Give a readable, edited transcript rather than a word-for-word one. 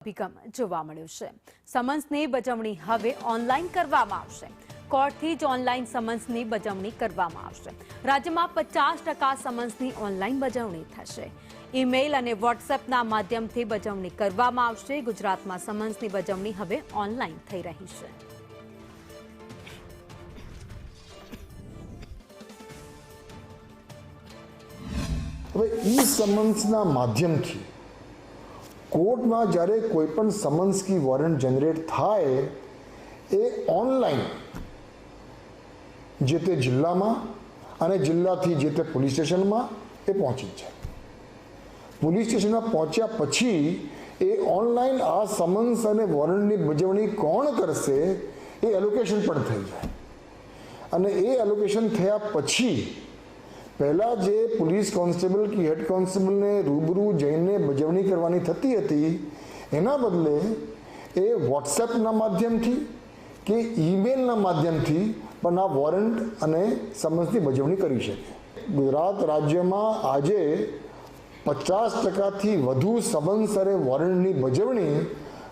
અભિગમ જોવા મળ્યો છે। સમન્સની બજવણી હવે ઓનલાઈન કરવામાં આવશે। કોર્ટથી જ ઓનલાઈન સમન્સની બજવણી કરવામાં આવશે। રાજ્યમાં 50% સમન્સની ઓનલાઈન બજવણી થશે। ઈમેલ અને વોટ્સએપના માધ્યમથી બજવણી કરવામાં આવશે। ગુજરાતમાં સમન્સની બજવણી હવે ઓનલાઈન થઈ રહી છે। હવે ઈ સમન્સના માધ્યમથી કોર્ટમાં જ્યારે કોઈ પણ સમન્સ કી વોરંટ જનરેટ થાય એ ઓનલાઈન જે તે જિલ્લામાં અને જિલ્લાથી જે તે પોલીસ સ્ટેશનમાં એ પહોંચી જાય। પોલીસ સ્ટેશનમાં પહોંચ્યા પછી એ ઓનલાઈન આ સમન્સ અને વોરંટની બજવણી કોણ કરશે એ એલોકેશન પણ થઈ જાય અને એ એલોકેશન થયા પછી પહેલાં જે પોલીસ કોન્સ્ટેબલ કે હેડ કોન્સ્ટેબલને રૂબરૂ જઈને બજવણી કરવાની થતી હતી એના બદલે એ વોટ્સએપના માધ્યમથી કે ઈમેલના માધ્યમથી પણ આ વોરંટ અને સમન્સની બજવણી કરી શકે। ગુજરાત રાજ્યમાં આજે 50%થી વધુ સમન્સ અને વોરંટની બજવણી